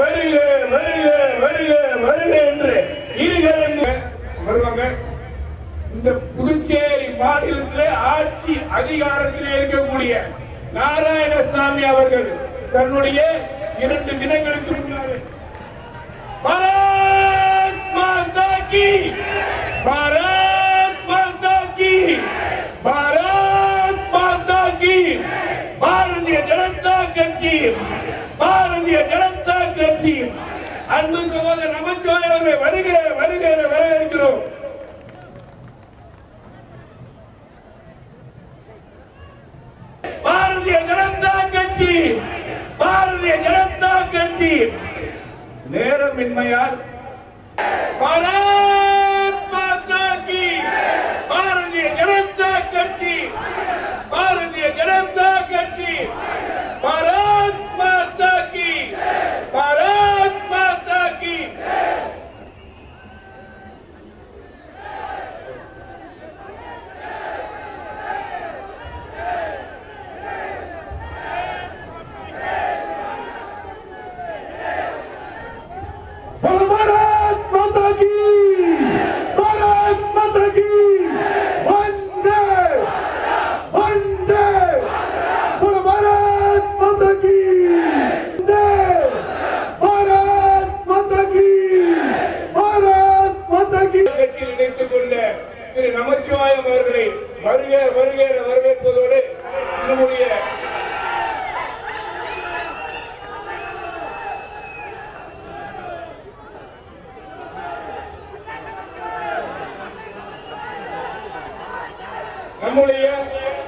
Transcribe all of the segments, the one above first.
வருக வருக வருக வருக என்று வருவாங்க. இந்த புதுச்சேரி மாநிலத்திலே ஆட்சி அதிகாரத்திலே இருக்கக்கூடிய நாராயணசாமி அவர்கள் தன்னுடைய 2 தினங்களுக்கு முன்னாலே பாரத் மாதா கி, பாரத் மாதா கி, பாரத் மாதா கி, பாரதிய ஜனதா கட்சி, பாரதிய ஜனதா கட்சி அன்பு சகோதரர் நமச்சிவாயம் அவர்களை வருக வருக என வரவேற்கிறோம். பாரதிய ஜனதா கட்சி, பாரதிய ஜனதா கட்சி நேரமின்மையால் பாரத் மாதா கி, பாரதிய ஜனதா கட்சி, பாரதிய ஜனதா கட்சி, பாரத் மாதா கி, பாரத் மாதா கி. भारत माता की, भारत माता की, वंदे वंदे, भारत माता की, वंदे, भारत माता की, भारत माता की. கட்சியில் இணைத்துக் கொண்ட திரு நமச்சிவாயம் அவர்களை வருக வருக என வரவேற்பதோடு நம்முடைய நம்முடைய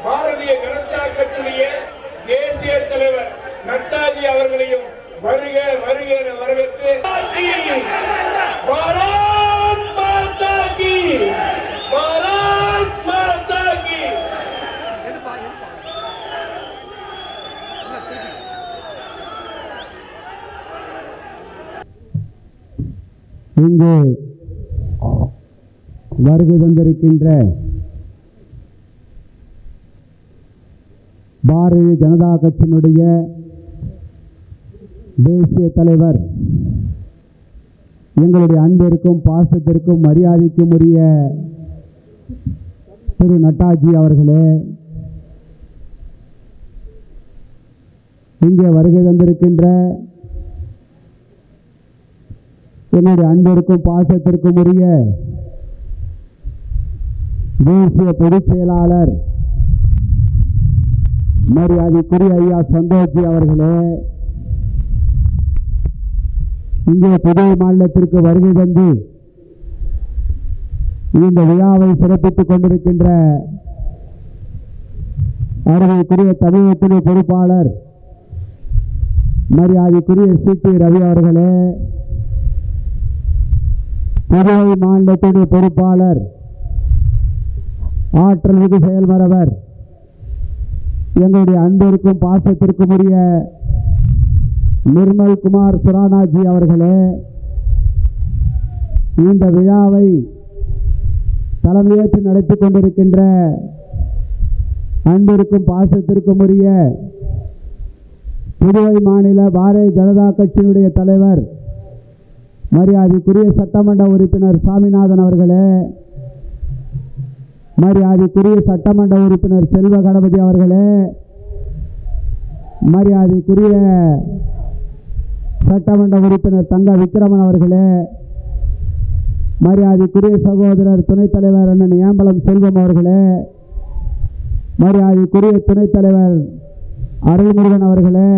பாரதிய ஜனதா கட்சியுடைய தேசிய தலைவர் நட்டாஜி அவர்களையும் வருக வருக என வரவேற்று பாரத் மாதா கி, பாரத் மாதா கி. இங்கே வருகை தந்திருக்கின்ற பாரதிய ஜனதா கட்சியினுடைய தேசிய தலைவர், எங்களுடைய அன்பிற்கும் பாசத்திற்கும் மரியாதைக்கும் உரிய திரு நட்டாஜி அவர்களே, இங்கே வருகை தந்திருக்கின்ற என்னுடைய அன்பிற்கும் பாசத்திற்கும் உரிய தேசிய பொதுச் செயலாளர் மரியாதைக்குரிய ஐயா சந்தோஷி அவர்களே, இங்கே புதுவை மாநிலத்திற்கு வருகை தந்து இந்த விழாவை சிறப்பித்துக் கொண்டிருக்கின்ற அருமைக்குரிய தமிழகத்திலே பொறுப்பாளர் மரியாதைக்குரிய சி.டி. ரவி அவர்களே, புதுவை மாநிலத்தினுடைய பொறுப்பாளர் ஆற்றல் மிகு செயல்மரவர் எங்களுடைய அன்பிற்கும் பாசத்திற்கும் உரிய நிர்மல் குமார் சுரானாஜி அவர்களே, இந்த விழாவை தலைமையேற்று நடத்தி கொண்டிருக்கின்ற அன்பிற்கும் பாசத்திற்கும் உரிய புதுவை மாநில பாரதிய ஜனதா கட்சியினுடைய தலைவர் மரியாதைக்குரிய சட்டமன்ற உறுப்பினர் சாமிநாதன் அவர்களே, மரியாதைக்குரிய சட்டமன்ற உறுப்பினர் செல்வ கணபதி அவர்களே, மரியாதைக்குரிய சட்டமன்ற உறுப்பினர் தங்க விக்கிரமன் அவர்களே, மரியாதைக்குரிய சகோதரர் துணைத் தலைவர் அண்ணன் ஏம்பலம் செல்வம் அவர்களே, மரியாதைக்குரிய துணைத் தலைவர் அருள்முருகன் அவர்களே,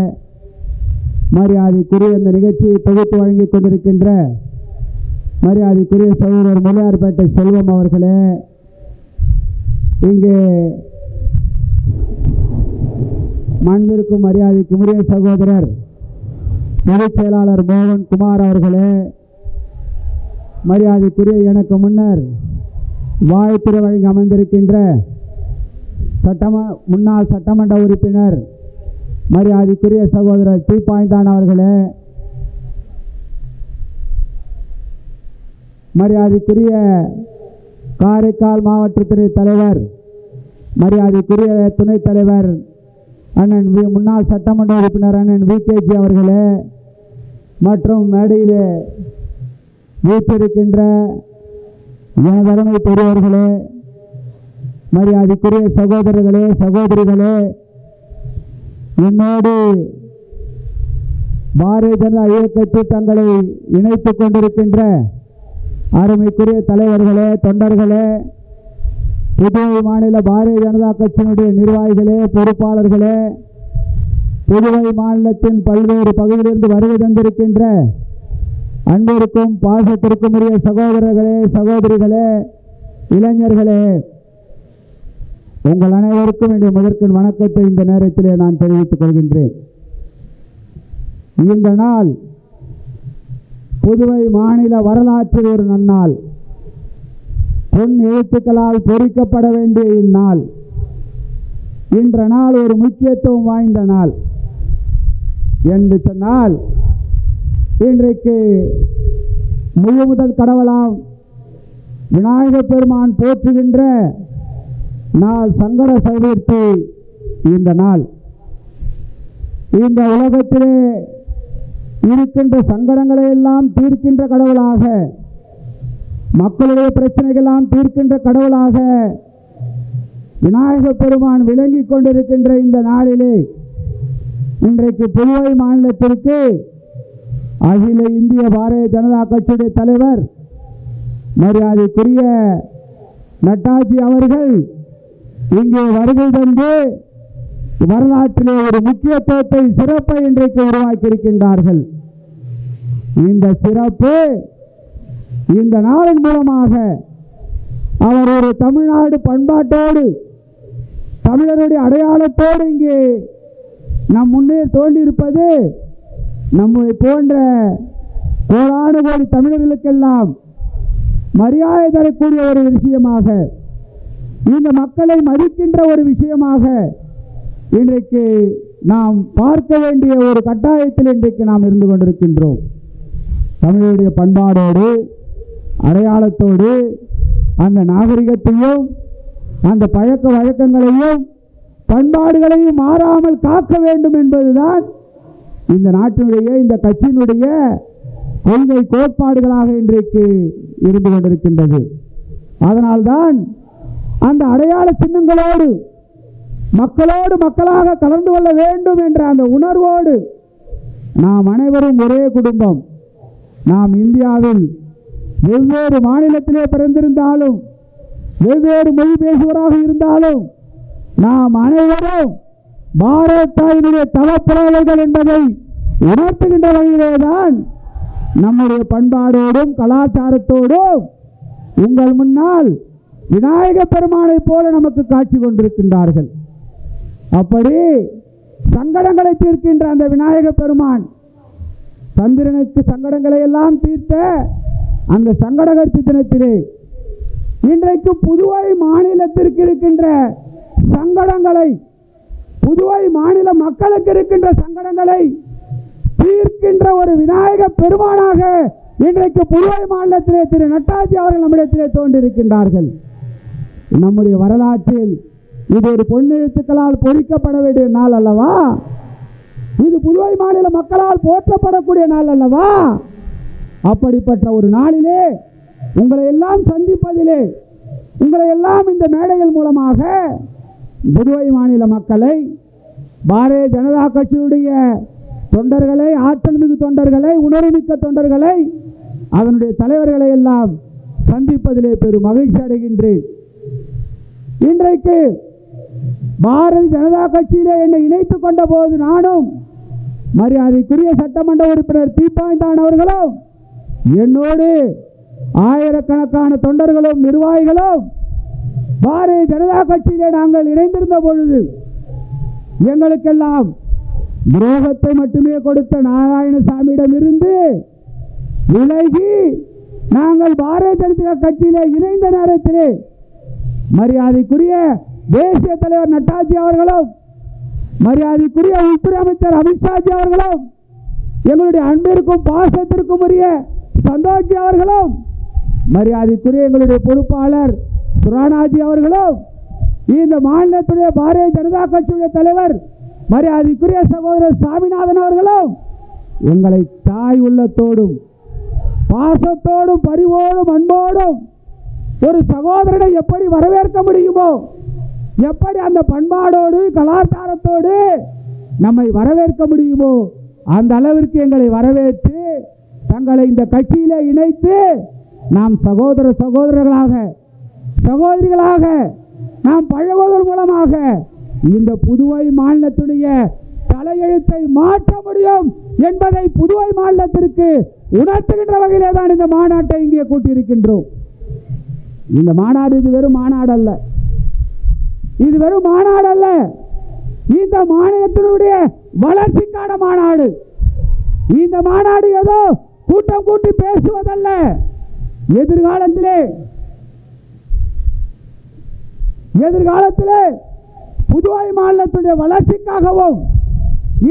மரியாதைக்குரிய இந்த நிகழ்ச்சியை தொகுத்து வழங்கிக் கொண்டிருக்கின்ற மரியாதைக்குரிய சகோதரர் முள்ளியார்பேட்டை செல்வம் அவர்களே, இங்கே மண்ணிற்கும் மரியாதைக்கும் உரிய சகோதரர் பொதுச் செயலாளர் மோகன் குமார் அவர்களே, மரியாதைக்குரிய எனக்கு முன்னர் வாழ்த்துறை வழங்கி அமர்ந்திருக்கின்ற முன்னாள் சட்டமன்ற உறுப்பினர் மரியாதைக்குரிய சகோதரர் தீப்பாய்ந்தான் அவர்களே, மரியாதைக்குரிய காரைக்கால் மாவட்டத்துறை தலைவர் மரியாதைக்குரிய துணைத் தலைவர் அண்ணன் முன்னாள் சட்டமன்ற உறுப்பினர் அண்ணன் வி.கே.ஜி அவர்களே, மற்றும் மேடையிலே வீற்றிருக்கின்ற எனதரமை பெரியவர்களே, மரியாதைக்குரிய சகோதரர்களே, சகோதரிகளே, என்னோடு பாரதிய ஜனதா இயக்கத்தில் தங்களை இணைத்துக் கொண்டிருக்கின்ற அருமைக்குரிய தலைவர்களே, தொண்டர்களே, புதுவை மாநில பாரதிய ஜனதா கட்சியினுடைய நிர்வாகிகளே, பொறுப்பாளர்களே, புதுவை மாநிலத்தின் பல்வேறு பகுதியிலிருந்து வருகை தந்திருக்கின்ற அன்பிற்கும் பாசத்திற்கும் உரிய சகோதரர்களே, சகோதரிகளே, இளைஞர்களே, உங்கள் அனைவருக்கும் என்னுடைய முதற்கண் வணக்கத்தை இந்த நேரத்திலே நான் தெரிவித்துக் கொள்கின்றேன். இந்த நாள் புதுவை மாநில வரலாற்றில் ஒரு நன்னாள். பொன் எழுத்துக்களால் பொறிக்கப்பட வேண்டிய இந்நாள். இன்ற நாள் ஒரு முக்கியத்துவம் வாய்ந்த நாள் என்று சொன்னால், இன்றைக்கு முழு முதல் கடவுளாம் விநாயகப் பெருமான் போற்றுகின்ற நாள் சங்கட சதுர்த்தி. இந்த நாள் இந்த உலகத்திலே இருக்கின்ற சங்கடங்களை எல்லாம் தீர்க்கின்ற கடவுளாக, மக்களுடைய பிரச்சனைகளெல்லாம் தீர்க்கின்ற கடவுளாக விநாயகப் பெருமான் விளங்கி கொண்டிருக்கின்ற இந்த நாளிலே இன்றைக்கு புதுவை மாநிலத்திற்கு அகில இந்திய பாரதிய ஜனதா கட்சியுடைய தலைவர் மரியாதைக்குரிய நட்டாஜி அவர்கள் இங்கே வருகை தந்து வரலாற்றிலே ஒரு முக்கியத்துவத்தை, சிறப்பை இன்றைக்கு உருவாக்கி இருக்கின்றார்கள். இந்த சிறப்பு இந்த நாளின் மூலமாக அவர் ஒரு தமிழ்நாடு பண்பாட்டோடு, தமிழருடைய அடையாளத்தோடு இங்கே நம் முன்னே தோன்றியிருப்பது நம்மை போன்ற கோடானு கோடி தமிழர்களுக்கெல்லாம் மரியாதை தரக்கூடிய ஒரு விஷயமாக, இந்த மக்களை மதிக்கின்ற ஒரு விஷயமாக இன்றைக்கு நாம் பார்க்க வேண்டிய ஒரு கட்டாயத்தில் இன்றைக்கு நாம் இருந்து கொண்டிருக்கின்றோம். தமிழுடைய பண்பாடோடு, அடையாளத்தோடு, அந்த நாகரிகத்தையும் அந்த பழக்க வழக்கங்களையும் பண்பாடுகளையும் மாறாமல் காக்க வேண்டும் என்பதுதான் இந்த நாட்டினுடைய, இந்த கட்சியினுடைய கொள்கை கோட்பாடுகளாக இன்றைக்கு இருந்து கொண்டிருக்கின்றது. அதனால்தான் அந்த அடையாள சின்னங்களோடு மக்களோடு மக்களாக கலந்து கொள்ள வேண்டும் என்ற அந்த உணர்வோடு நாம் அனைவரும் ஒரே குடும்பம். நாம் இந்தியாவில் வெவ்வேறு மாநிலத்திலே பிறந்திருந்தாலும், வெவ்வேறு மொழி பேசுவராக இருந்தாலும், நாம் அனைவரும் பாரத் தாயினுடைய தவப்பிரவர்கள் என்பதை உணர்த்துகின்ற வகையிலேதான் நம்முடைய பண்பாடோடும் கலாச்சாரத்தோடும் உங்கள் முன்னால் விநாயகப் பெருமானை போல நமக்கு காட்சி கொண்டிருக்கின்றார்கள். அப்படி சங்கடங்களை தீர்க்கின்ற அந்த விநாயகப் பெருமான், சந்திரனுக்கு சங்கடங்களை எல்லாம் தீர்த்த அந்த சங்கடகர்த்தி தினத்திலே இன்றைக்கு புதுவை மாநிலத்திற்கு இருக்கின்ற சங்கடங்களை, புதுவை மாநில மக்களுக்கு இருக்கின்ற சங்கடங்களை தீர்க்கின்ற ஒரு விநாயகப் பெருமானாக இன்றைக்கு புதுவை மாநிலத்திலே திரு நட்டாஜி அவர்கள் நம்மிடத்திலே தோன்றியிருக்கின்றார்கள். நம்முடைய வரலாற்றில் இது ஒரு பொன்னெழுத்துக்களால் பொறிக்கப்பட வேண்டிய நாள் அல்லவா? இது புதுவை மாநில மக்களால் போற்றப்படக்கூடிய நாள் அல்லவா? அப்படிப்பட்ட ஒரு நாளிலே உங்களை எல்லாம் சந்திப்பதிலே, உங்களை எல்லாம் இந்த மேடைகள் மூலமாக புதுவை மாநில மக்களை, பாரதிய ஜனதா கட்சியுடைய தொண்டர்களை, ஆற்றல் மிகு தொண்டர்களை, உணர்வுமிக்க தொண்டர்களை, அதனுடைய தலைவர்களை எல்லாம் சந்திப்பதிலே பெரும் மகிழ்ச்சி அடைகின்றேன். இன்றைக்கு பாரதிய ஜனதா கட்சியிலே என்னை இணைத்துக் கொண்ட போது நானும் மரியாதைக்குரிய சட்டமன்ற உறுப்பினர் தீபாய்ந்தான் அவர்களும் என்னோடு ஆயிரக்கணக்கான தொண்டர்களும் நிர்வாகிகளும் பாரதிய ஜனதா கட்சியிலே நாங்கள் இணைந்திருந்த பொழுது எங்களுக்கெல்லாம் துரோகத்தை மட்டுமே கொடுத்த நாராயணசாமியிடம் இருந்து விலகி நாங்கள் பாரதிய ஜனதா கட்சியிலே இணைந்த நேரத்திலே மரியாதைக்குரிய தேசிய தலைவர் நட்டாஜி அவர்களும், மரியாதைக்குரிய உள்துறை அமைச்சர் அமித்ஷாஜி அவர்களும், எங்களுடைய அன்பிற்கும் பாசத்திற்கும் உரிய சந்தோஷ்ஜி அவர்களும், மரியாதைக்குரிய எங்களுடைய பொறுப்பாளர் சுரானாஜி அவர்களும், இந்த மாநிலத்துடைய பாரதிய ஜனதா கட்சியுடைய தலைவர் மரியாதைக்குரிய சகோதரர் சாமிநாதன் அவர்களும் எங்களை தாய் உள்ளத்தோடும் பாசத்தோடும் பரிவோடும் அன்போடும் ஒரு சகோதரனை எப்படி வரவேற்க முடியுமோ, எப்படி அந்த பண்பாடோடு கலாச்சாரத்தோடு நம்மை வரவேற்க முடியுமோ அந்த அளவிற்கு எங்களை வரவேற்று தங்களை இந்த கட்சியிலே இணைத்து நாம் சகோதரர்களாக சகோதரிகளாக நாம் பழகுவதன் மூலமாக இந்த புதுவை மாநிலத்துடைய தலையெழுத்தை மாற்ற முடியும் என்பதை புதுவை மாநிலத்திற்கு உணர்த்துகின்ற வகையிலே தான் இந்த மாநாட்டை இங்கே கூட்டியிருக்கின்றோம். இந்த மாநாடு இது வெறும் மாநாடு அல்ல, இது வெறும் மாநாடு அல்ல, இந்த மாநிலத்தினுடைய வளர்ச்சிக்கான மாநாடு. இந்த மாநாடு ஏதோ கூட்டம் கூட்டி பேசுவதல்ல. எதிர்காலத்திலே புதுவை மாநிலத்துடைய வளர்ச்சிக்காகவும்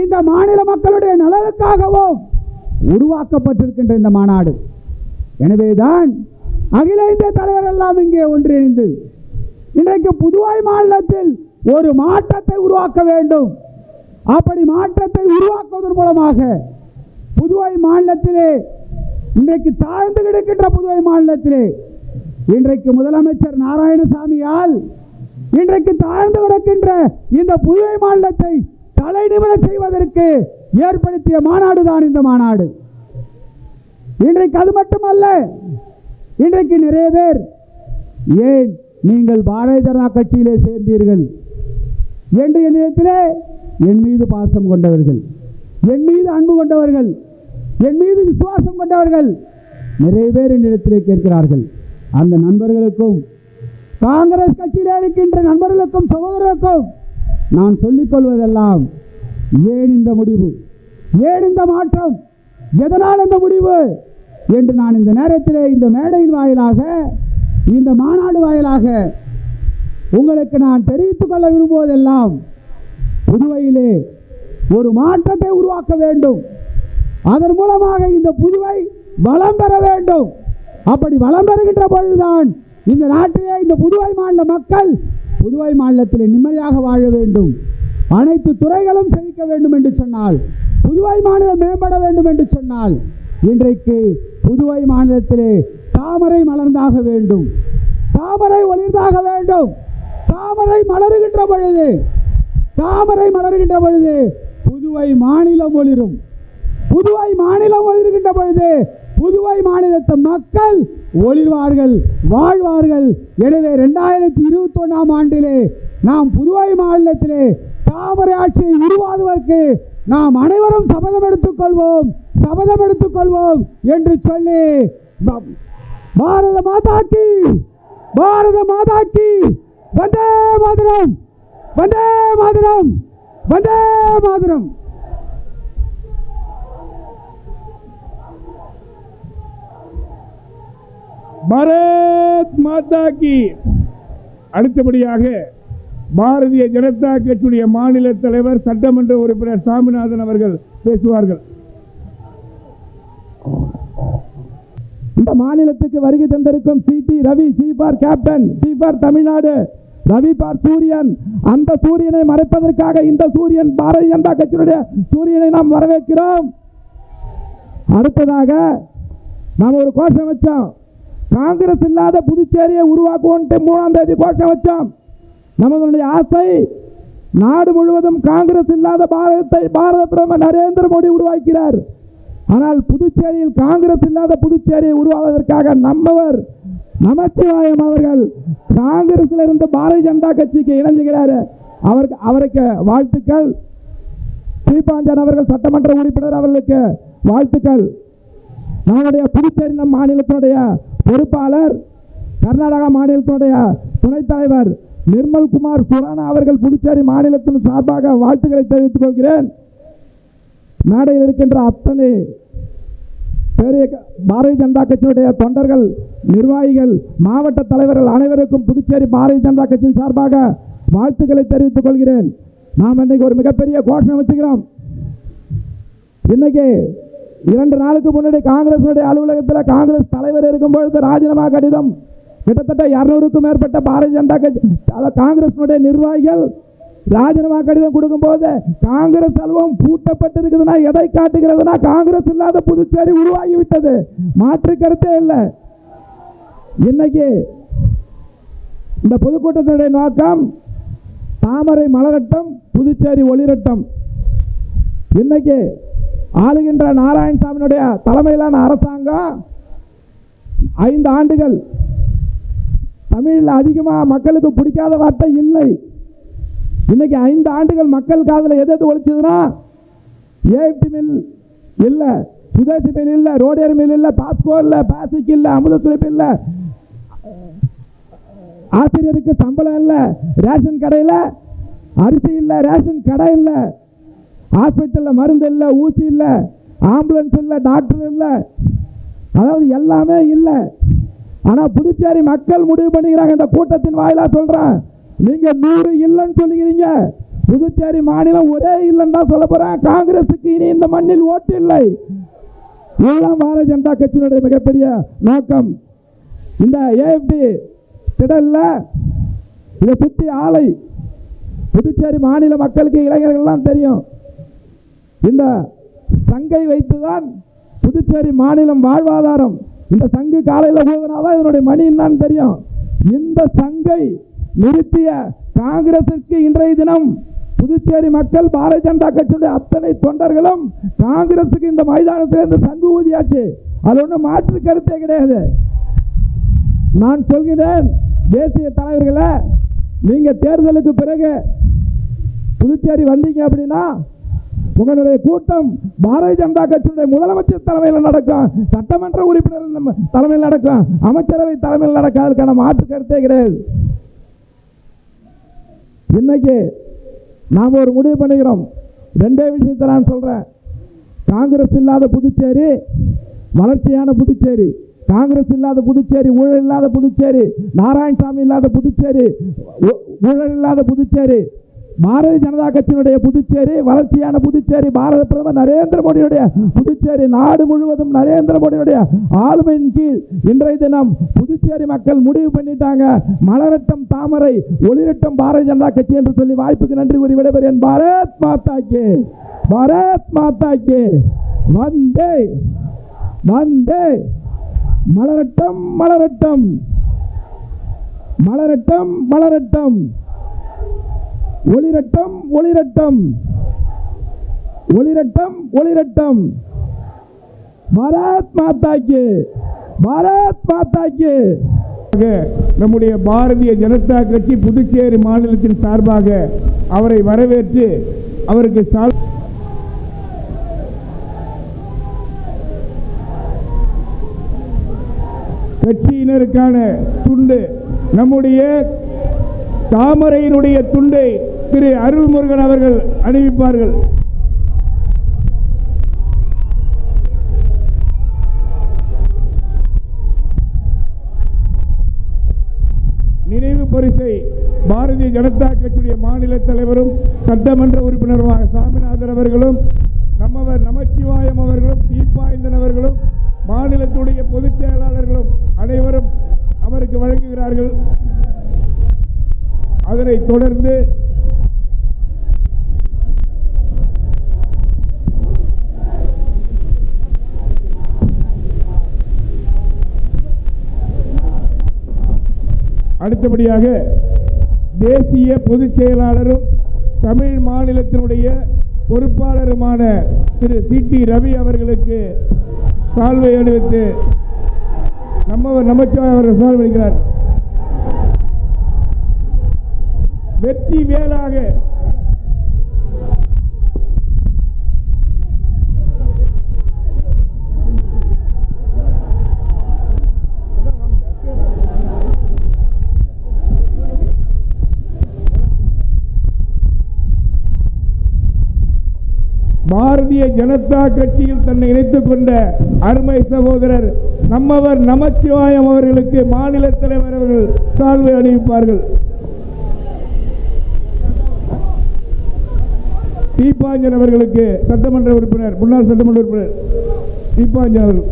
இந்த மாநில மக்களுடைய நலனுக்காகவும் உருவாக்கப்பட்டிருக்கின்ற இந்த மாநாடு. எனவேதான் அகில இந்திய தலைவர் எல்லாம் இங்கே ஒன்றிணைந்து இன்றைக்கு புதுவை மாநிலத்தில் ஒரு மாற்றத்தை உருவாக்க வேண்டும். அப்படி மாற்றத்தை உருவாக்குவதன் மூலமாக புதுவை மாநிலத்திலே இன்றைக்கு தாழ்ந்து கிடக்கின்ற புதுவை மாநிலத்திலே இன்றைக்கு முதலமைச்சர் நாராயணசாமியால் இன்றைக்கு தாழ்ந்து கிடக்கின்ற இந்த புதுவை மாநிலத்தை தலை நிமிர செய்வதற்கு ஏற்படுத்திய மாநாடு தான் இந்த மாநாடு. இன்றைக்கு அது மட்டுமல்ல, இன்றைக்கு நிறைய பேர் ஏன் நீங்கள் பாரதிய ஜனதா கட்சியிலே சேர்ந்தீர்கள் என்று என்னிடத்திலே என் மீது பாசம் கொண்டவர்கள், என் மீது அன்பு கொண்டவர்கள், என் மீது விசுவாசம் கொண்டவர்கள் நிறைய பேர் என்னிடத்திலே கேட்கிறார்கள். அந்த நண்பர்களுக்கும் காங்கிரஸ் கட்சியிலே இருக்கின்ற நண்பர்களுக்கும் சகோதரர்களுக்கும் நான் சொல்லிக் கொள்வதெல்லாம், ஏன் இந்த முடிவு, ஏன் இந்த மாற்றம், எதனால் இந்த முடிவு என்று நான் இந்த நேரத்திலே இந்த மேடையின் வாயிலாக இந்த மாநாடு வாயிலாக உங்களுக்கு நான் தெரிவித்துக் கொள்ள விரும்புவதெல்லாம், புதுவையிலே ஒரு மாற்றத்தை உருவாக்க வேண்டும். அதன் மூலமாக இந்த புதுவை வளம் பெற வேண்டும். அப்படி வளம் பெறுகின்ற பொழுதுதான் இந்த நாட்டிலே இந்த புதுவை மாநில மக்கள் புதுவை மாநிலத்தில் நிம்மதியாக வாழ வேண்டும், அனைத்து துறைகளும் செழிக்க வேண்டும் என்று சொன்னால், புதுவை மாநிலம் மேம்பட வேண்டும் என்று சொன்னால், இன்றைக்கு புதுவை மாநிலத்திலே தாமரை மலர்ந்தாக வேண்டும், தாமரை ஒளிர்ந்தாக வேண்டும். தாமரை மலருகின்ற பொழுது புதுவை மாநிலம் ஒளிரும். புதுவை மாநிலம் ஒளிர்கின்ற பொழுது புதுவை மாநிலத்து மக்கள் ஒளிர்வார்கள், வாழ்வார்கள். எனவே 2021ஆம் ஆண்டிலே நாம் புதுவை மாநிலத்திலே தாமரை ஆட்சியை உருவாக்குவதற்கு நாம் அனைவரும் சபதம் எடுத்துக்கொள்வோம் என்று சொல்லி, பாரத மாதா கி வந்தே மாதரம், வந்தே மாதரம், வந்தே மாதரம். பாரத் மாதா கி. அடுத்தபடியாக பாரதிய ஜனதா கட்சியுடைய மாநில தலைவர் சட்டமன்ற உறுப்பினர் சாமிநாதன் அவர்கள் பேசுவார்கள். இந்த மாநிலத்துக்கு வருகை தந்திருக்கும் CT Ravi, C for captain, T for Tamil Nadu, Ravi for சூரியன். அந்த சூரியனை மறைப்பதற்காக இந்த சூரியன் பாரதிய ஜனதா கட்சியினுடைய சூரியனை நாம் வரவேற்கிறோம். அடுத்ததாக நாம் ஒரு கோஷம் வச்சோம், காங்கிரஸ் இல்லாத புதுச்சேரியை உருவாக்குவோம். 3ஆம் தேதி கோஷம் வச்சோம். நம்மளுடைய ஆசை, நாடு முழுவதும் காங்கிரஸ் இல்லாத பாரத பிரதமர் நரேந்திர மோடி உருவாக்கிறார். ஆனால் புதுச்சேரியில் காங்கிரஸ் இல்லாத புதுச்சேரியை உருவாவதற்காக நம்மவர் நமச்சிவாயம் அவர்கள் காங்கிரஸில் இருந்து பாரதிய ஜனதா கட்சிக்கு இணைஞ்சுகிறார். அவருக்கு வாழ்த்துக்கள். ஸ்ரீபாஞ்சன் அவர்கள் சட்டமன்ற உறுப்பினர், அவர்களுக்கு வாழ்த்துக்கள். நம்முடைய புதுச்சேரி நம் மாநிலத்தினுடைய பொறுப்பாளர், கர்நாடகா மாநிலத்தினுடைய துணைத் தலைவர் நிர்மல்குமார் சுரானா அவர்கள் புதுச்சேரி மாநிலத்தின் சார்பாக வாழ்த்துக்களை தெரிவித்துக் கொள்கிறேன். மேடையில் இருக்கின்ற அத்தனை பெரிய பாரதிய ஜனதா கட்சியினுடைய தொண்டர்கள், நிர்வாகிகள், மாவட்ட தலைவர்கள் அனைவருக்கும் புதுச்சேரி பாரதிய ஜனதா கட்சியின் சார்பாக வாழ்த்துக்களை தெரிவித்துக் கொள்கிறேன். நாம் இன்னைக்கு ஒரு மிகப்பெரிய கோஷம் வச்சுக்கிறோம். இன்னைக்கு 2 நாளுக்கு முன்னாடி காங்கிரஸ் அலுவலகத்தில் காங்கிரஸ் தலைவர் இருக்கும் பொழுது ராஜினாமா கடிதம் கிட்டத்தட்ட 200க்கும் மேற்பட்ட பாரதிய ஜனதா கட்சி காங்கிரஸ் நிர்வாகிகள் ராஜினாமா கடிதம் கொடுக்கும் போது காங்கிரஸ் அலுவலகம் பூட்டப்பட்டிருக்குதுன்னா எதை காட்டுகிறதுனா காங்கிரஸ் இல்லாத புதுச்சேரி உருவாகிவிட்டது. மாற்று கருத்தே இல்லை. இன்னைக்கு இந்த பொதுக்கூட்டத்தினுடைய நோக்கம் தாமரை மலரட்டம், புதுச்சேரி ஒளிரட்டம். இன்னைக்கு ஆளுகின்ற நாராயணசாமியினுடைய தலைமையிலான அரசாங்கம் 5 ஆண்டுகள் தமிழில் அதிகமாக மக்களுக்கு பிடிக்காத வார்த்தை இல்லை. இன்னைக்கு 5 ஆண்டுகள் மக்கள் காதில் எது ஒழிச்சதுன்னா ஏஎஃப்டி மில் இல்லை, சுதேசி மில் இல்லை, ரோடேரி மில் இல்லை, பாஸ்கோ இல்லை, பாசிக் இல்லை, அமுத சுரப்பி இல்லை, ஆசிரியருக்கு சம்பளம் இல்லை, ரேஷன் கடையில் அரிசி இல்லை, ரேஷன் கடை இல்லை, ஹாஸ்பிட்டலில் மருந்து இல்லை, ஊசி இல்லை, ஆம்புலன்ஸ் இல்லை, டாக்டர் இல்லை, அதாவது எல்லாமே இல்லை. ஆனால் புதுச்சேரி மக்கள் முடிவு பண்ணிக்கிறாங்க. இந்த கூட்டத்தின் வாயிலாக சொல்கிறேன், நீங்கள் 100 இல்லைன்னு சொல்லுகிறீங்க, புதுச்சேரி மாநிலம் ஒரே இல்லைன்னு தான் சொல்ல போகிறேன். காங்கிரஸுக்கு இனி இந்த மண்ணில் ஓட்டு இல்லை. இதுதான் பாரதிய ஜனதா கட்சியினுடைய மிகப்பெரிய நோக்கம். இந்த ஏஎஃப்டி திடல்ல இதை சுற்றி ஆலை புதுச்சேரி மாநில மக்களுக்கு இளைஞர்கள்லாம் தெரியும். இந்த சங்கை வைத்துதான் புதுச்சேரி மாநிலம் வாழ்வாதாரம். இந்த சங்கு காலையில் போவதனால இதனுடைய மணி என்னன்னு தெரியும். இந்த சங்கை நிறுத்திய காங்கிரசுக்கு இன்றைய தினம் புதுச்சேரி மக்கள் பாரதிய ஜனதா கட்சியுடைய அத்தனை தொண்டர்களும் காங்கிரசுக்கு இந்த மைதானத்தில் இந்த சங்கு ஊதியாச்சு. அது ஒன்றும் மாற்று கருத்தே கிடையாது. நான் சொல்கிறேன், தேசிய தலைவர்களை, நீங்கள் தேர்தலுக்கு பிறகு புதுச்சேரி வந்தீங்க அப்படின்னா உங்களுடைய கூட்டம் பாரதிய ஜனதா கட்சியுடைய முதலமைச்சர் தலைமையில் நடக்கும், சட்டமன்ற உறுப்பினர் தலைமையில் நடக்கும், அமைச்சரவை தலைமையில் நடக்கும். அதுக்கான மாற்று கருத்தே கிடையாது. இன்னைக்கு நாம் ஒரு முடிவு பண்ணுகிறோம். 2 விஷயத்தை நான் சொல்கிறேன். காங்கிரஸ் இல்லாத புதுச்சேரி வளர்ச்சியான புதுச்சேரி, காங்கிரஸ் இல்லாத புதுச்சேரி ஊழல் இல்லாத புதுச்சேரி, நாராயணசாமி இல்லாத புதுச்சேரி ஊழல் இல்லாத புதுச்சேரி, பாரதிய ஜனதா கட்சியினுடைய புதுச்சேரி வளர்ச்சியான புதுச்சேரி, பாரத பிரதமர் நரேந்திர மோடியுடைய புதுச்சேரி, நாடு முழுவதும் நரேந்திர மோடியுடைய ஆளுமையின் கீழ் இன்றைய தினம் புதுச்சேரி மக்கள் முடிவு பண்ணிட்டாங்க. மலரட்டம் தாமரை, ஒளிரட்டம் பாரதிய ஜனதா கட்சி என்று சொல்லி வாய்ப்புக்கு நன்றி கூறி விடைபெறுகிறேன். பாரத் மாதா கி, பாரத் மாதா கி. வந்தே வந்தே. மலரட்டம் மலரட்டம், மலரட்டம் மலரட்டம், ஒளிரட்டம் ஒளிரட்டம், ஒளிரட்டம் ஒளிரட்டம். பாரத் மாதா கி, பாரத் மாதா கி. நம்முடைய பாரதிய ஜனதா கட்சி புதுச்சேரி மாநிலத்தின் சார்பாக அவரை வரவேற்று அவருக்கு கட்சியினருக்கான துண்டு, நம்முடைய தாமரையினுடைய துண்டை திரு அருள்முருகன் அவர்கள் அணிவிப்பார்கள். நினைவு பரிசை பாரதிய ஜனதா கட்சியுடைய மாநில தலைவரும் சட்டமன்ற உறுப்பினருமான சாமிநாதன் அவர்களும், நம்மவர் நமச்சிவாயம் அவர்களும், தீபாய்ந்தன் அவர்களும், மாநிலத்துடைய பொதுச் செயலாளர்களும் அனைவரும் அவருக்கு வழங்குகிறார்கள். அதனைத் தொடர்ந்து அடுத்தபடியாக தேசிய பொதுச் செயலாளரும் தமிழ் மாநிலத்தினுடைய பொறுப்பாளருமான திரு சி.டி. ரவி அவர்களுக்கு சால்வை அணிவித்து நமச்சிவாயம் அவர்கள் சால்வை அளிக்கிறார். வெற்றி வேலாக பாரதிய ஜனதா கட்சியில் தன்னை இணைத்துக் கொண்ட அருமை சகோதரர் நம்மவர் நமச்சிவாயம் அவர்களுக்கு மாநில தலைவர் அவர்கள் சால்வை அணிவிப்பார்கள். தீபாஞ்சன் அவர்களுக்கு சட்டமன்ற உறுப்பினர், முன்னாள் சட்டமன்ற உறுப்பினர் தீபாஞ்சன் அவர்கள்.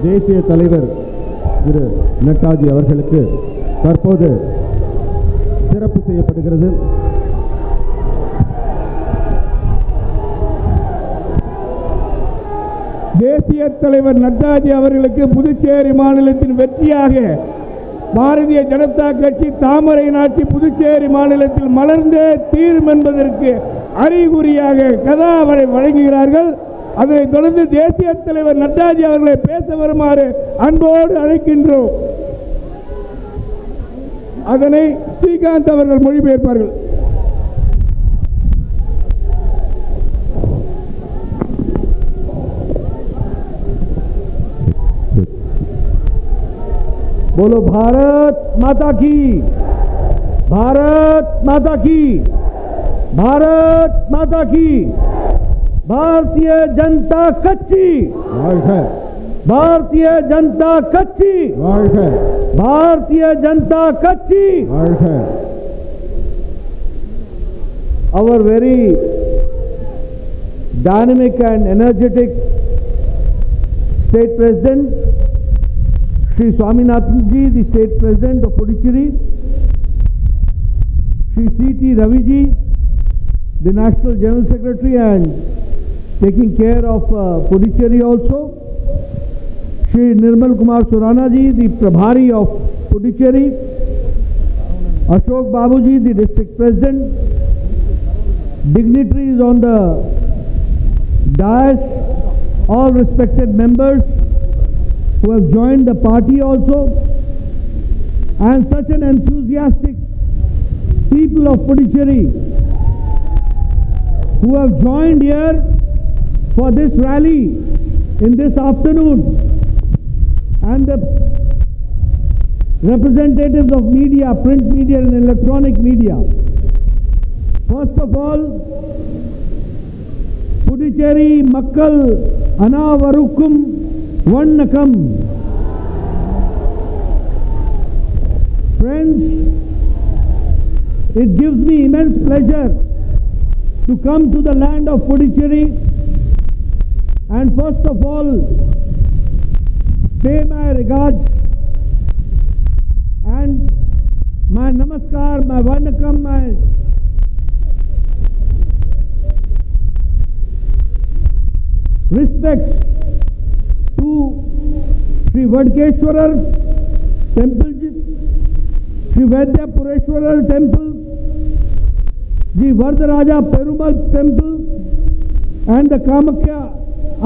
தேசிய தலைவர் திரு நட்டாஜி அவர்களுக்கு தற்போது சிறப்பு செய்யப்படுகிறது. தேசிய தலைவர் நட்டாஜி அவர்களுக்கு புதுச்சேரி மாநிலத்தின் வெற்றியாக பாரதிய ஜனதா கட்சி தாமரை நாட்டி புதுச்சேரி மாநிலத்தில் மலர்ந்தே தீரும் என்பதற்கு அறிகுறியாக கதாவரை வழங்குகிறார்கள். அதனைத் தொடர்ந்து தேசிய தலைவர் நட்டாஜி அவர்களை பேச வருமாறு அன்போடு அழைக்கின்றோம். அதனை ஸ்ரீகாந்த் அவர்கள் மொழிபெயர்ப்பார்கள். बोलो भारत माता की, भारत माता की, भारत माता की। भारतीय जनता कच्ची, भारतीय जनता कच्ची, भारतीय जनता कच्ची। Our very dynamic and energetic state president Shri Swaminathan ji, the State President of Puducherry, Shri C.T. Ravi ji, the National General Secretary and taking care of Puducherry also, Shri Nirmal Kumar Surana ji, the Prabhari of Puducherry, Ashok Babu ji, the District President, dignitaries on the dais, all respected members who have joined the party also, and such an enthusiastic people of Puducherry who have joined here for this rally in this afternoon, and the representatives of media, print media and electronic media. First of all, Puducherry Makkal Anavarukkum Vannakam. Friends, it gives me immense pleasure to come to the land of Puducherry and first of all pay my regards and my namaskar, my vannakam, my respects to Sri Vadkeshwarar Temple, Sri Vaidyapureswarar Temple, the Vardaraja Perumal Temple and the Kamakhya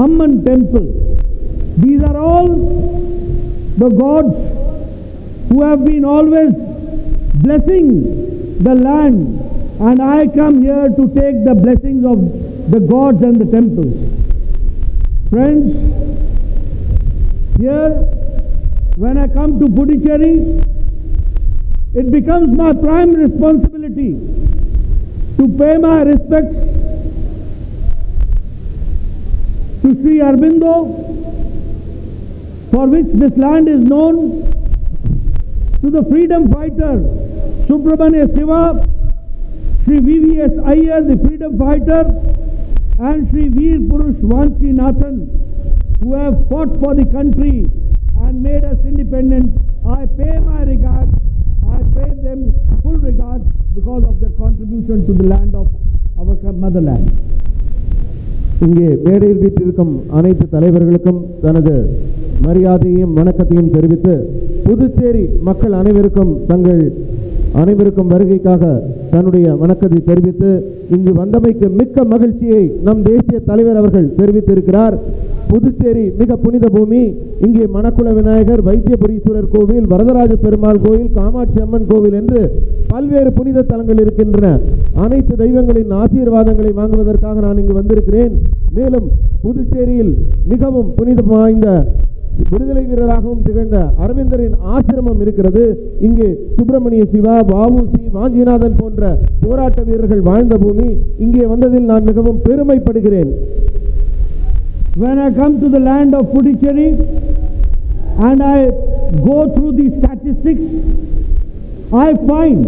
Amman Temple. These are all the gods who have been always blessing the land, and I come here to take the blessings of the gods and the temples. Friends, here when I come to Puducherry, it becomes my prime responsibility to pay my respects to Sri Aurobindo, for which this land is known, to the freedom fighter Subramania Siva, Sri V.V.S. Iyer, the freedom fighter, and Sri Veer Purush Vanchi Nathan, who have fought for the country and made us independent. I pay my regards, I pay them full regards because of their contribution to the land of our motherland. இங்கே மேடையில் வீற்றிருக்கும் அனைத்து தலைவர்களுக்கும் தனது மரியாதையும் வணக்கத்தையும் தெரிவித்து புதுச்சேரி மக்கள் அனைவருக்கும் வருகைக்காக தன்னுடைய வணக்கத்தை தெரிவித்து இங்கு வந்தமைக்கு மிக்க மகிழ்ச்சியை நம் தேசிய தலைவர் அவர்கள் தெரிவித்திருக்கிறார். புதுச்சேரி மிக புனித பூமி. இங்கே மணக்குள விநாயகர், வைத்தியபுரீஸ்வரர் கோவில், வரதராஜ பெருமாள் கோவில், காமாட்சி அம்மன் கோவில் என்று பல்வேறு புனித தலங்கள் இருக்கின்றன. அனைத்து தெய்வங்களின் ஆசீர்வாதங்களை வாங்குவதற்காக நான் இங்கு வந்திருக்கிறேன். மேலும் புதுச்சேரியில் மிகவும் புனிதம் வாய்ந்த விடுதலை வீரராகவும் திகழ்ந்த அரவிந்தரின் ஆசிரமம் இருக்கிறது. இங்கே சுப்பிரமணிய சிவா, வ.உ.சி., வாஞ்சிநாதன் போன்ற போராட்ட வீரர்கள் வாழ்ந்த பூமி. இங்கே வந்ததில் நான் மிகவும் பெருமைப்படுகிறேன். When I come to the land of Puducherry and I go through the statistics, I find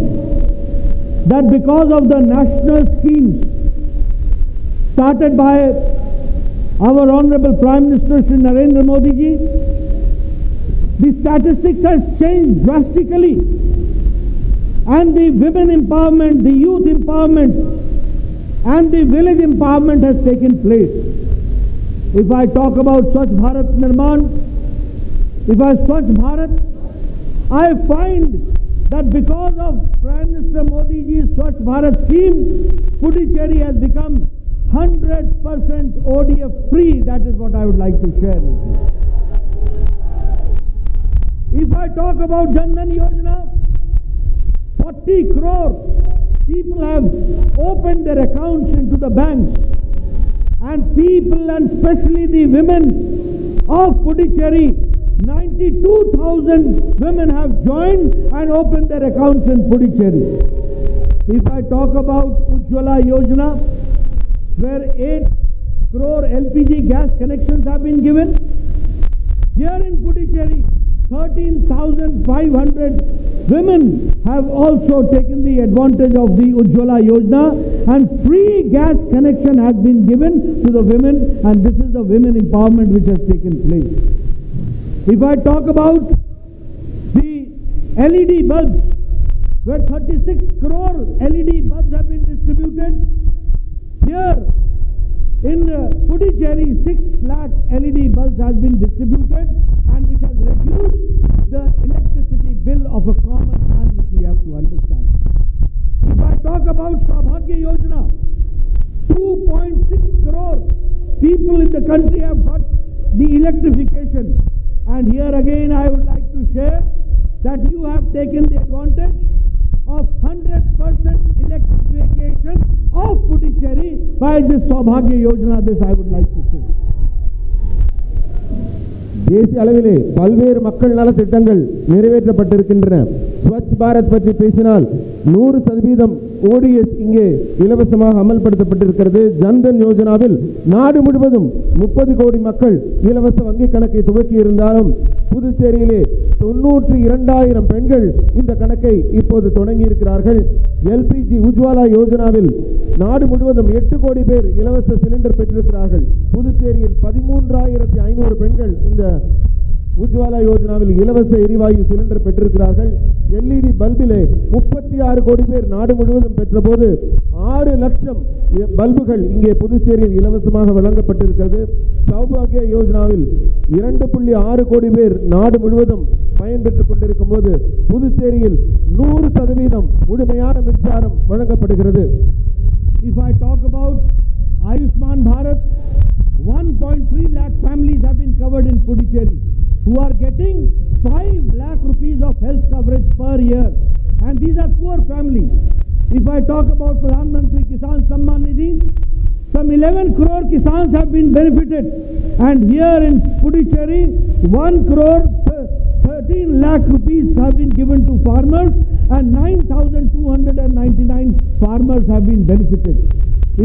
that because of the national schemes started by our Honorable Prime Minister Shri Narendra Modi ji The statistics has changed drastically, and the women empowerment, the youth empowerment, and the village empowerment has taken place. If I talk about Swachh Bharat Nirman, Swachh Bharat, I find that because of Prime Minister Modi ji's Swachh Bharat scheme, Puducherry has become 100% ODF free. That is what I would like to share with you. If I talk about Jan Dhan Yojana, 40 crore people have opened their accounts into the banks, and people, and especially the women of Puducherry, 92,000 women have joined and opened their accounts in Puducherry. If I talk about Ujjwala Yojana, where 8 crore LPG gas connections have been given, here in Puducherry, 13,500 women have also taken the advantage of the Ujjwala Yojana, and free gas connection has been given to the women, and this is the women empowerment which has taken place. If I talk about the LED bulbs, where 36 crore LED bulbs have been distributed, here in Puducherry 6 lakh LED bulbs has been distributed, and which has reduced the electricity bill of a common man, which we have to understand. If I talk about Saubhagya Yojana, 2.6 crore people in the country have got the electrification, and here again I would like to share that you have taken the advantage of 100% electrification of Puducherry by this Saubhagya Yojana. This I would like to say. தேசிய அளவிலே பல்வேறு மக்கள் நல திட்டங்கள் நிறைவேற்றப்பட்டிருக்கின்றன. ஸ்வச் பாரத் பற்றி பேசினால் 100% ODS இங்கே இலவசமாக அமல்படுத்தப்பட்டிருக்கிறது. ஜன்தன் யோஜனாவில் நாடு முழுவதும் 30 கோடி மக்கள் இலவச வங்கி கணக்கை துவக்கி இருந்தாலும் புதுச்சேரியிலே 92,000 பெண்கள் இந்த கணக்கை இப்போது தொடங்கி இருக்கிறார்கள். LPG உஜ்வாலா யோஜனாவில் நாடு முழுவதும் 8 கோடி பேர் இலவச சிலிண்டர் பெற்றிருக்கிறார்கள். புதுச்சேரியில் 13,500 பெண்கள் இந்த உஜ்வாலா யோஜனாவில் இலவச எரிவாயு சிலிண்டர் பெற்றிருக்கிறார்கள். LED பல்பிலே 36 கோடி பேர் நாடு முழுவதும் பெற்றபோது 6 லட்சம் பல்புகள் இங்கே புதுச்சேரியில் இலவசமாக வழங்கப்பட்டிருக்கிறது. சௌபாகிய யோஜனாவில் 2.6 கோடி பேர் நாடு முழுவதும் பயன்பெற்றுக் கொண்டிருக்கும் போது புதுச்சேரியில் 100% முழுமையான மின்சாரம் வழங்கப்படுகிறது. If I talk about Ayushman Bharat, 1.3 lakh families have been covered in Puducherry, who are getting 5 lakh rupees of health coverage per year, and these are poor families. If I talk about Pradhan Mantri Kisan Samman Nidhi, some 11 crore Kisans have been benefited, and here in Puducherry 1 crore 13 lakh rupees have been given to farmers, and 9,299 farmers have been benefited.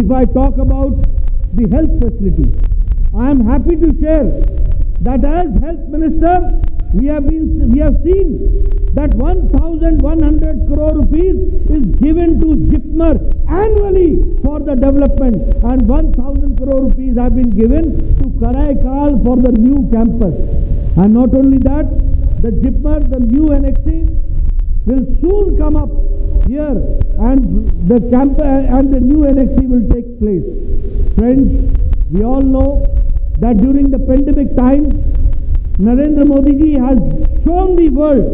If I talk about the health facility, I am happy to share that as health minister we have seen that 1,100 crore rupees is given to JIPMER annually for the development, and 1,000 crore rupees have been given to Karaikal for the new campus. And not only that, the JIPMER, the new NXC, will soon come up here, and the new NXC will take place. Friends, we all know that during the pandemic time, Narendra Modi ji has shown the world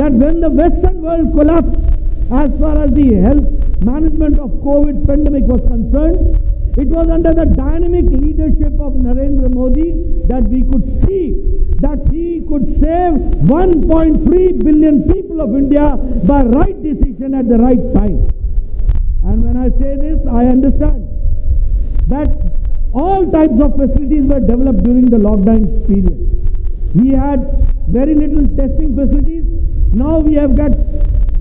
that when the Western world collapsed as far as the health management of COVID pandemic was concerned, it was under the dynamic leadership of Narendra Modi that we could see that he could save 1.3 billion people of India by right decision at the right time. And when I say this, I understand that all types of facilities were developed during the lockdown period. We had very little testing facilities. Now we have got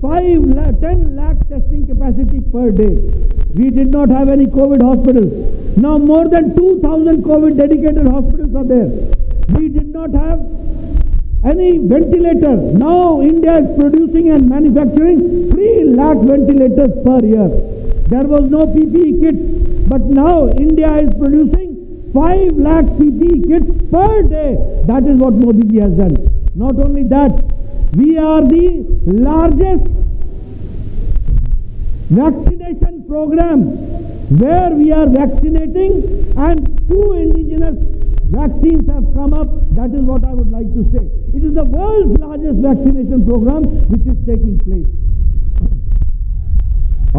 10 lakh testing capacity per day. We did not have any COVID hospitals. Now more than 2,000 COVID dedicated hospitals are there. We did not have any ventilator. Now India is producing and manufacturing 3 lakh ventilators per year. There was no PPE kit, but now India is producing 5 lakh PPE kits per day. That is what Modi ji has done. Not only that, we are the largest vaccination program where we are vaccinating, and 2 indigenous vaccines have come up. That is what I would like to say. It is the world's largest vaccination program which is taking place.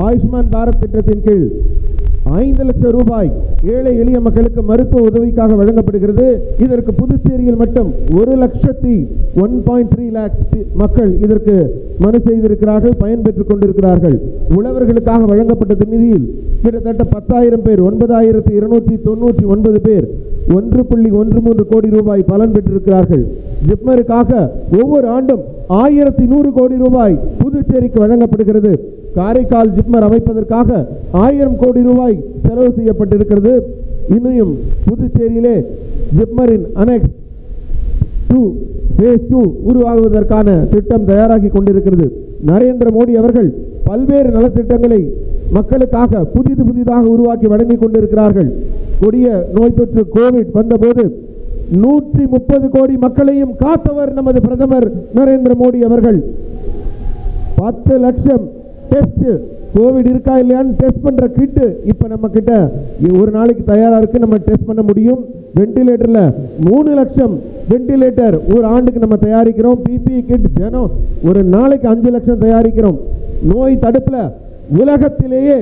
Ayushman Bharat திட்டத்தின் கீழ் 5 லட்சம் ரூபாய் ஏழை எளிய மக்களுக்கு மருத்துவ உதவிக்காக வழங்கப்படுகிறது. இதற்கு புதுச்சேரியில் மட்டும் 1,01.3 lakhs மக்கள் இதற்கு மனு செய்திருக்கிறார்கள், பயன்பெற்றுக் கொண்டிருக்கிறார்கள். உழவர்களுக்காக வழங்கப்பட்ட நிதியில் கிட்டத்தட்ட 10,000 பேர், 9,299 பேர் 1.13 கோடி ரூபாய் பலன் பெற்றிருக்கிறார்கள். ஜிப்மருக்காக ஒவ்வொரு ஆண்டும் 1,100 கோடி ரூபாய் புதுச்சேரிக்கு வழங்கப்படுகிறது. காரைக்கால் ஜிப்மர் அமைப்பதற்காக 1000 கோடி ரூபாய் செலவு செய்யப்பட்டிருக்கிறது. இன்னும் புதுச்சேரியிலே ஜிப்மரின் அனெக்ஸ் 2 phase 2 உருவாகுவதற்கான திட்டம் தயாராகி கொண்டிருக்கிறது. நரேந்திர மோடி அவர்கள் பல்வேறு நலத்திட்டங்களை மக்களுக்காக புதிதாக உருவாக்கி வழங்கிக் கொண்டிருக்கிறார்கள். கொடிய நோய் தொற்று கோவிட் வந்தபோது 130 கோடி மக்களையும் காத்தவர் நமது பிரதமர் நரேந்திர மோடி அவர்கள். 10 லட்சம் டெஸ்ட் கோவிட் இருக்கா இல்லையான்னு டெஸ்ட் பண்ற கிட்டு இப்ப நம்ம கிட்ட ஒரு நாளைக்கு தயாரா இருக்கு, நம்ம டெஸ்ட் பண்ண முடியும். வெண்டிலேட்டர்ல 3 லட்சம் வெண்டிலேட்டர் ஒரு ஆண்டுக்கு நம்ம தயாரிக்கிறோம். பிபி கிட் தினம் ஒரு நாளைக்கு 5 லட்சம் தயாரிக்கிறோம். நோய் தடுப்புல உலகத்திலேயே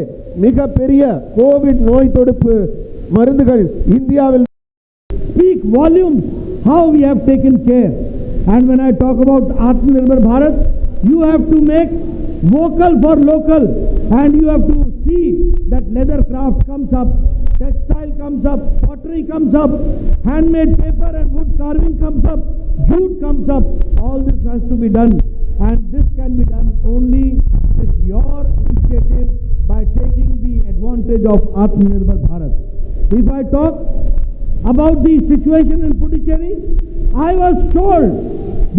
மிகப்பெரிய கோவிட் நோய் தடுப்பு மருந்துகள் இந்தியாவில். Speak volumes how we have taken care. And when I talk about Atmanirbhar Bharat, you have to make vocal for local, and you have to see that leather craft comes up, textile comes up, pottery comes up, handmade paper and wood carving comes up, jute comes up. All this has to be done, and this can be done only with your initiative by taking the advantage of Atmanirbhar Bharat. If I talk about the situation in Puducherry, I was told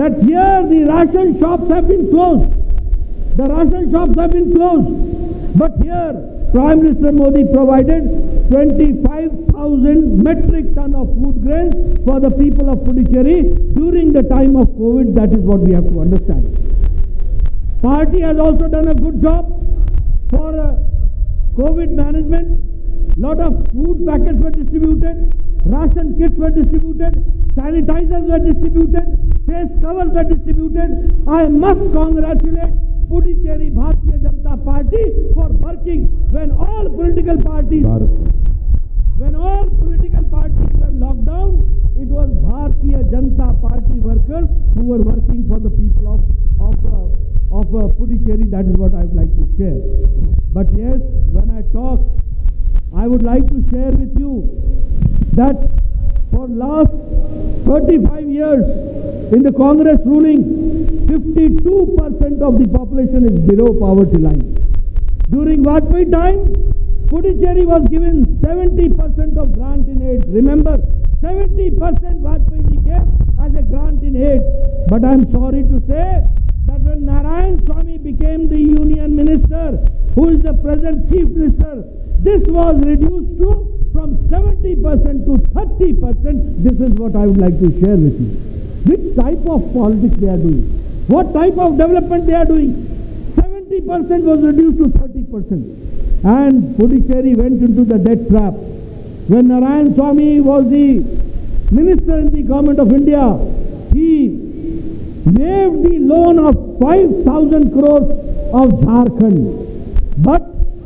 that here the ration shops have been closed. The ration shops have been closed. But here Prime Minister Modi provided 25,000 metric ton of food grains for the people of Puducherry during the time of COVID. That is what we have to understand. Party has also done a good job for COVID management. Lot of food packets were distributed, ration kits were distributed, sanitizers were distributed, face covers were distributed. I must congratulate Puducherry Bharatiya Janata Party for working when all political parties were locked down. It was Bharatiya Janata Party workers who were working for the people of Puducherry. That is what I would like to share. But yes, when I talk, I would like to share with you that for last 35 years in the Congress ruling, 52% of the population is below poverty line. During Vajpayee time, Puducherry was given 70% of grant in aid. Remember, 70% Vajpayee gave as a grant in aid. But I am sorry to say that when Narayan Swamy became the union minister, who is the present chief minister, this was reduced to from 70% to 30%. This is what I would like to share with you. Which type of politics they are doing? What type of development they are doing? 70% was reduced to 30%. And Puducherry went into the debt trap. When Narayan Swamy was the minister in the government of India, he waived the loan of 5,000 crores of Jharkhand. But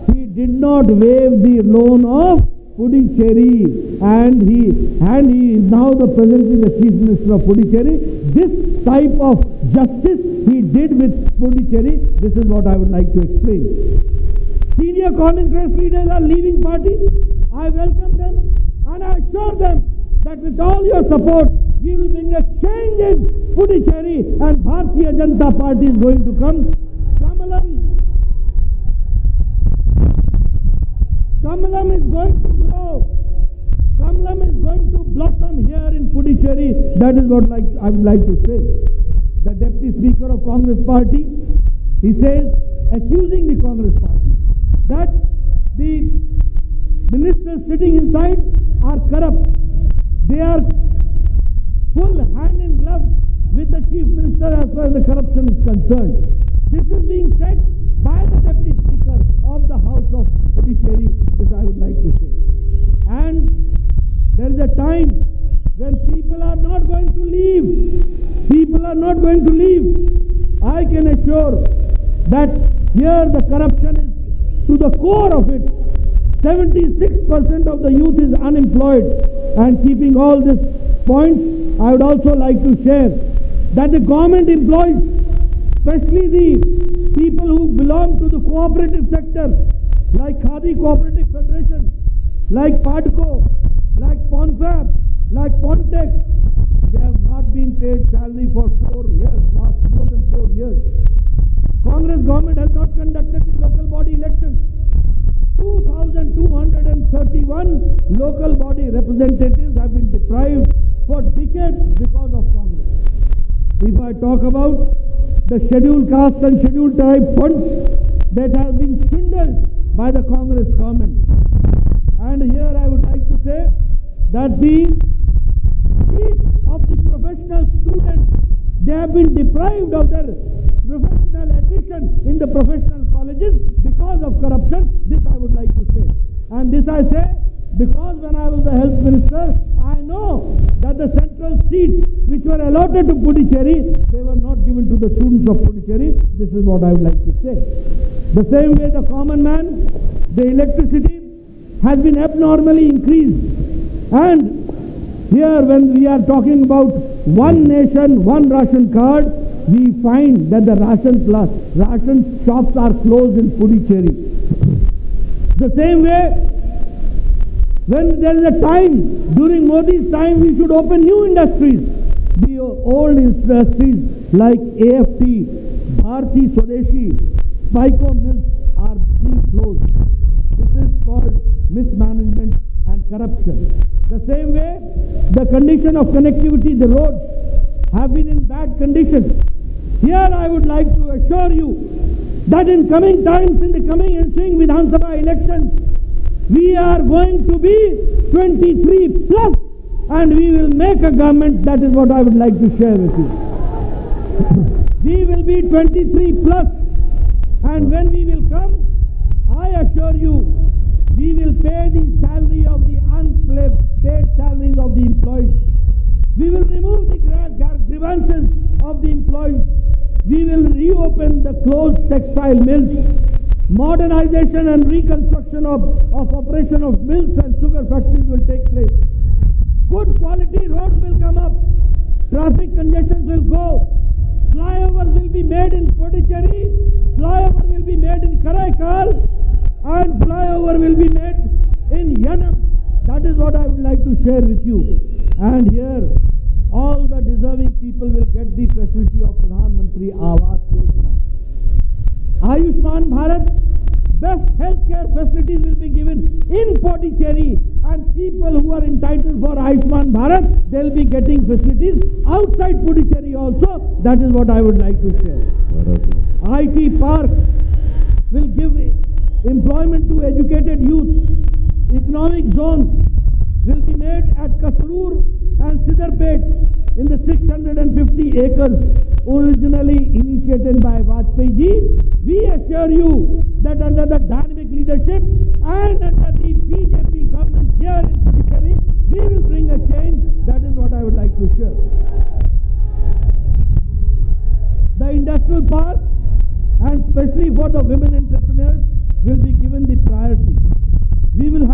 he did not waive the loan of Puducherry, and he is now the presently the chief minister of Puducherry. This type of justice he did with Puducherry. This is what I would like to explain. Senior Congress leaders are leaving party. I welcome them and I assure them that with all your support, we will bring a change in Puducherry, and Bharatiya Janata Party is going to come. Kamalam is going to grow. Kamalam is going to blossom here in Puducherry. That is what I would like to say. The Deputy Speaker of Congress Party, he says, accusing the Congress Party, that the ministers sitting inside are corrupt. They are full hand in glove with the Chief Minister as far as the corruption is concerned. This is being said by the Deputy Speaker of the House of Puducherry, this I would like to say. And there is a time when people are not going to leave. People are not going to leave. I can assure that here the corruption is to the core of it. 76% of the youth is unemployed. And keeping all these points, I would also like to share that the government employees, especially the people who belong to the cooperative sector, like Khadi Cooperative Federation, like PADCO, like PONFAB, like PONTEX, they have not been paid salary for 4 years, last more than 4 years. Congress government has not conducted the local body elections. 2,231 local body representatives have been deprived for decades because of Congress. If I talk about the scheduled caste and scheduled tribe funds that have been swindled by the Congress government. And here I would like to say that the seats of the professional students, they have been deprived of their professional admission in the professional colleges because of corruption. This I would like to say. And this I say because when I was the health minister, I know that the central seats which were allotted to Puducherry, they were not given to the students of Puducherry. This is what I would like to say. The same way the common man, the electricity has been abnormally increased. And here when we are talking about one nation, one ration card, we find that the ration shops are closed in Puducherry. The same way, when there is a time, during Modi's time, we should open new industries. The old industries like AFT, Bharti Swadeshi, Spico mills are being closed. This is called mismanagement and corruption. The same way, the condition of connectivity, the roads have been in bad condition. Here I would like to assure you that in coming times, in the coming ensuing Vidhan Sabha elections, we are going to be 23 plus and we will make a government. That is what I would like to share with you. We will be 23 plus, and when we will come, I assure you, we will pay the salary of the unpaid salaries of the employees. We will remove the grievances of the employees. We will reopen the closed textile mills. Modernization and reconstruction of operation of mills and sugar factories will take place. Good quality roads will come up. Traffic congestions will go. Flyovers will be made in Puducherry. Flyover will be made in Karaikal. And flyover will be made in Yanam. That is what I would like to share with you. And here, all the deserving people will get the facility of Pradhan Mantri Awas Yojana. Ayushman Bharat, best healthcare facilities will be given in Puducherry, and people who are entitled for Ayushman Bharat, they will be getting facilities outside Puducherry also. That is what I would like to share. IT Park will give employment to educated youth. Economic zone will be made at Kasarur and Sidarpet in the 650 acres originally initiated by Vajpayee ji. We assure you that under the dynamic leadership and under the BJP government here in Puducherry, we will bring a change. That is what I would like to share. The industrial park, and especially for the women entrepreneurs, will be given the priority. We will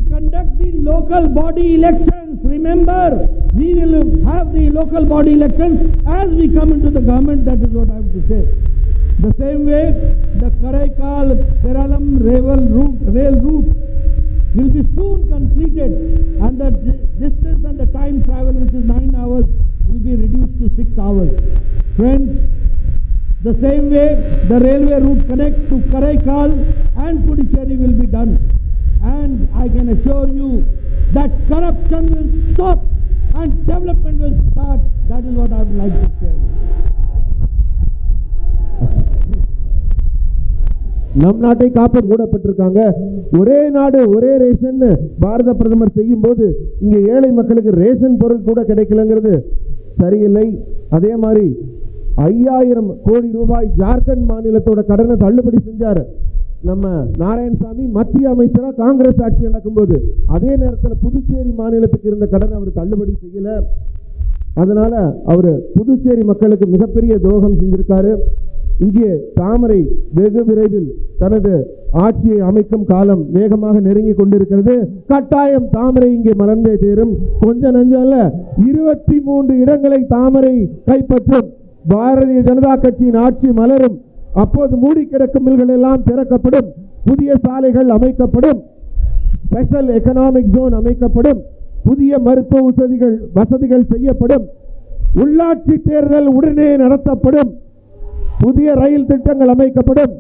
conduct the local body elections. Remember, we will have the local body elections as we come into the government. That is what I have to say. The same way, the Karaikal Peralam rail route will be soon completed, and the distance and the time travel, which is 9 hours, will be reduced to 6 hours. Friends, the same way, the railway route connect to Karaikal and Puducherry will be done. And I can assure you that corruption will stop and development will start. That is what I would like to share. நம் நாட்டை காப்ப மூடப்பட்டிருக்காங்க. ஒரே நாடு ஒரே ration பாரத பிரதமர் செய்யும் போது இங்க ஏழை மக்களுக்கு ரேஷன் பொருள் கூட கிடைக்கலங்கிறது சரியில்லை. அதே மாதிரி 5000 கோடி ரூபாய் ஜார்க்கண்ட் மாநிலத்தோட கடனை தள்ளுபடி செஞ்சார் நம்ம நாராயணசாமி மத்திய அமைச்சராக காங்கிரஸ் ஆட்சி நடக்கும்போது. அதே நேரத்தில் புதுச்சேரி மாநிலத்துக்கு இருந்த கடனை அவர் தள்ளுபடி செய்யல. அதனால அவர் புதுச்சேரி மக்களுக்கு மிகப்பெரிய துரோகம் செஞ்சிருக்காரு. இங்கே தாமரை வெகு விரைவில் தனது ஆட்சியை அமைக்கும் காலம் வேகமாக நெருங்கி கொண்டிருக்கிறது. கட்டாயம் தாமரை இங்கே மலர்ந்தே தீரும். கொஞ்சம் நஞ்சம் அல்ல, 23 இடங்களை தாமரை கைப்பற்றும். பாரதிய ஜனதா கட்சியின் ஆட்சி மலரும். அப்போது மூடி கிடக்கும் மில்கள் எல்லாம் திறக்கப்படும், புதிய சாலைகள் அமைக்கப்படும், ஸ்பெஷல் எக்கனாமிக் ஜோன் அமைக்கப்படும், புதிய மருத்துவ வசதிகள் செய்யப்படும், உள்ளாட்சி தேர்தல் உடனே நடத்தப்படும், புதிய ரயில் திட்டங்கள் அமைக்கப்படும்,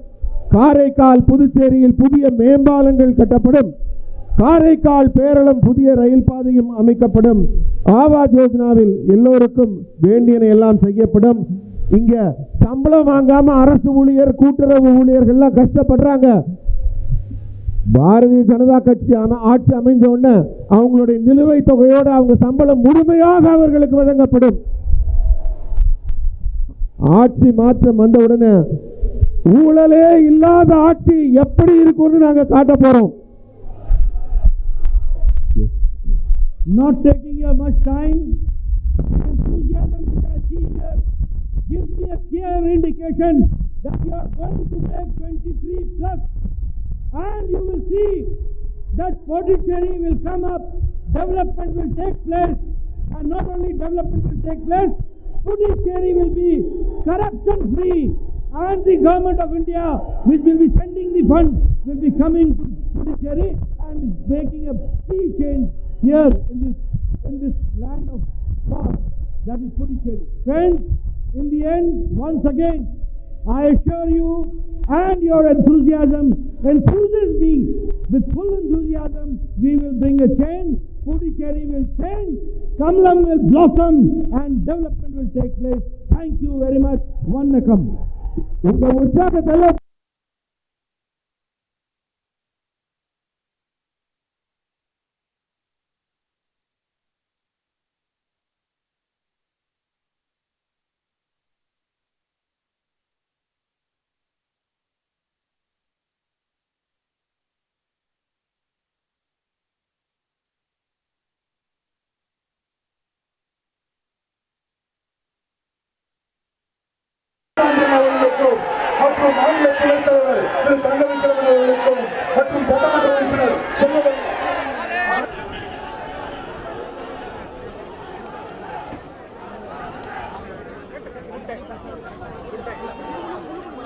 காரைக்கால் புதுச்சேரியில் புதிய மேம்பாலங்கள் கட்டப்படும், காரைக்கால் பேரளம் புதிய ரயில் பாதையும் அமைக்கப்படும், ஆவாஸ் யோஜனாவில் எல்லோருக்கும் வேண்டியன எல்லாம் செய்யப்படும். இங்க சம்பளம் வாங்காம அரசு ஊழியர் கூட்டுறவு ஊழியர்கள்லாம் கஷ்டப்படுறாங்க. பாரதிய ஜனதா கட்சி ஆட்சி அமைஞ்ச உடனே அவங்களுடைய நிலுவைத் தொகையோடு அவங்க சம்பளம் முழுமையாக அவர்களுக்கு வழங்கப்படும். ஆட்சி மாற்றம் வந்த உடனே ஊழலே இல்லாத ஆட்சி எப்படி இருக்கும்னு நாங்க காட்ட போறோம். Not taking your much time, the enthusiasm which I see here gives me a clear indication that you are going to make 23 plus, and you will see that Pondicherry will come up, development will take place, and not only development will take place, Pondicherry will be corruption free, and the government of India, which will be sending the funds, will be coming to Pondicherry and making a sea change here in this land of God, that is Pondicherry. Friends, in the end, once again, I assure you, and your enthusiasm enthuses me. With full enthusiasm, we will bring a change. Pondicherry will change, Kamlam will blossom, and development will take place. Thank you very much. Vannakam.